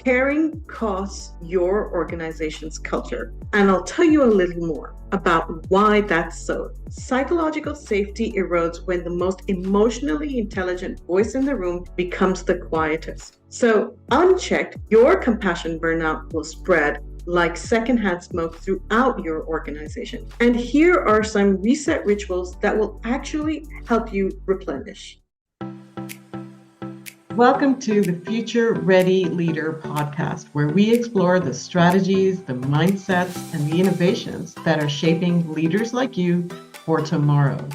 Caring costs your organization's culture. And I'll tell you a little more about why that's so. Psychological safety erodes when the most emotionally intelligent voice in the room becomes the quietest. So, unchecked, your compassion burnout will spread like secondhand smoke throughout your organization. And here are some reset rituals that will actually help you replenish. Welcome to the Future Ready Leader podcast, where we explore the strategies, the mindsets, and the innovations that are shaping leaders like you for tomorrow.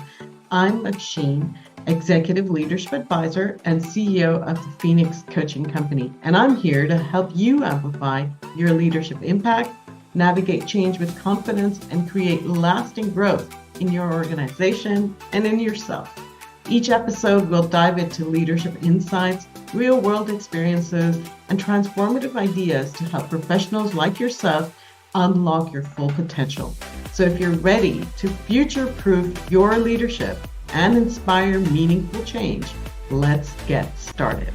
I'm Reframe, Executive Leadership Advisor and CEO of the Phoenix Coaching Company, and I'm here to help you amplify your leadership impact, navigate change with confidence, and create lasting growth in your organization and in yourself. Each episode will dive into leadership insights, real-world experiences, and transformative ideas to help professionals like yourself unlock your full potential. So if you're ready to future-proof your leadership and inspire meaningful change, let's get started.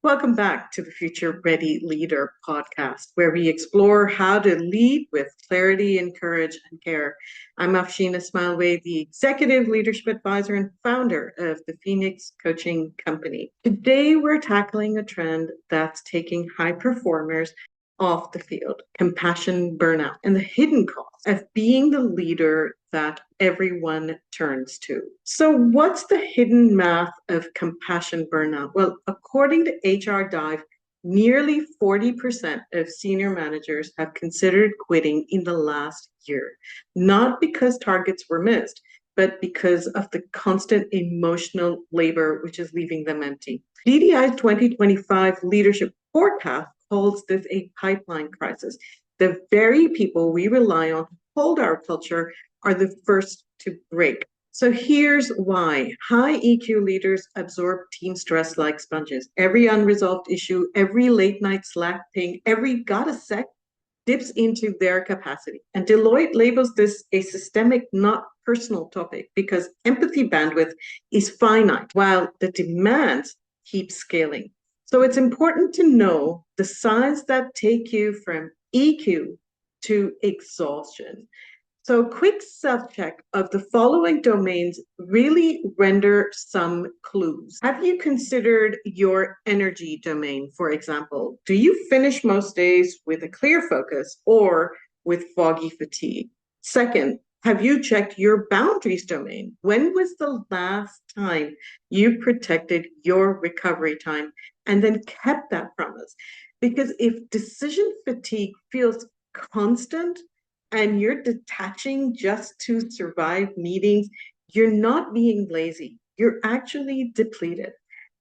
Welcome back to the Future Ready Leader podcast, where we explore how to lead with clarity and courage and care. I'm Afsheena Smileway, the Executive Leadership Advisor and founder of the Phoenix Coaching Company. Today, we're tackling a trend that's taking high performers off the field, compassion burnout, and the hidden cost of being the leader that everyone turns to. So what's the hidden math of compassion burnout? Well, according to HR Dive, nearly 40% of senior managers have considered quitting in the last year, not because targets were missed, but because of the constant emotional labor, which is leaving them empty. DDI's 2025 leadership forecast calls this a pipeline crisis. The very people we rely on to hold our culture are the first to break. So here's why. High EQ leaders absorb team stress like sponges. Every unresolved issue, every late night Slack ping, every got a sec dips into their capacity. And Deloitte labels this a systemic, not personal topic, because empathy bandwidth is finite while the demands keep scaling. So it's important to know the signs that take you from EQ to exhaustion. So quick self-check of the following domains really render some clues. Have you considered your energy domain, for example? Do you finish most days with a clear focus or with foggy fatigue? Second, have you checked your boundaries domain? When was the last time you protected your recovery time and then kept that promise? Because if decision fatigue feels constant and you're detaching just to survive meetings, you're not being lazy. You're actually depleted.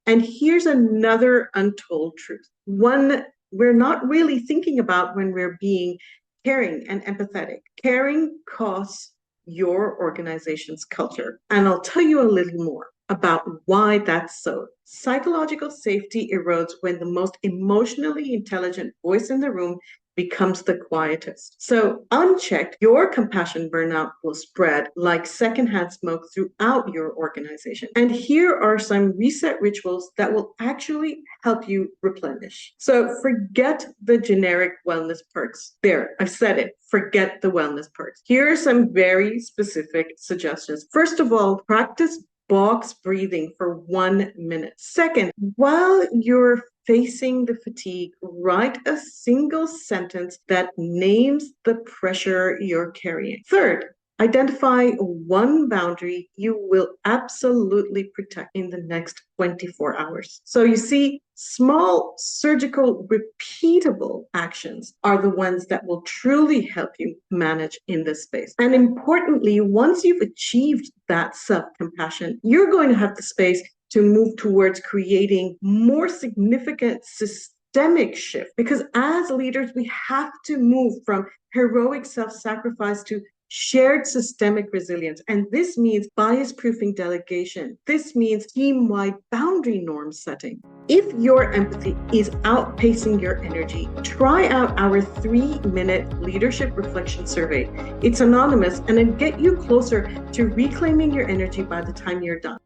And here's another untold truth, one we're not really thinking about when we're being caring and empathetic. Caring costs your organization's culture. And I'll tell you a little more about why that's so. Psychological safety erodes when the most emotionally intelligent voice in the room becomes the quietest. So unchecked, your compassion burnout will spread like secondhand smoke throughout your organization. And here are some reset rituals that will actually help you replenish. So forget the generic wellness perks. There, I've said it. Forget the wellness perks. Here are some very specific suggestions. First of all, practice box breathing for 1 minute. Second, while you're facing the fatigue, write a single sentence that names the pressure you're carrying. Third, identify one boundary you will absolutely protect in the next 24 hours. So you see, small, surgical, repeatable actions are the ones that will truly help you manage in this space. And importantly, once you've achieved that self-compassion, you're going to have the space to move towards creating more significant systemic shift. Because as leaders, we have to move from heroic self-sacrifice to shared systemic resilience. And this means bias proofing delegation. This means team-wide boundary norm setting. If your empathy is outpacing your energy, try out our 3-minute leadership reflection survey. It's anonymous and it'll get you closer to reclaiming your energy by the time you're done.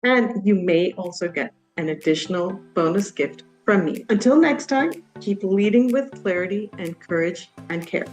And you may also get an additional bonus gift from me. Until next time, keep leading with clarity and courage and care.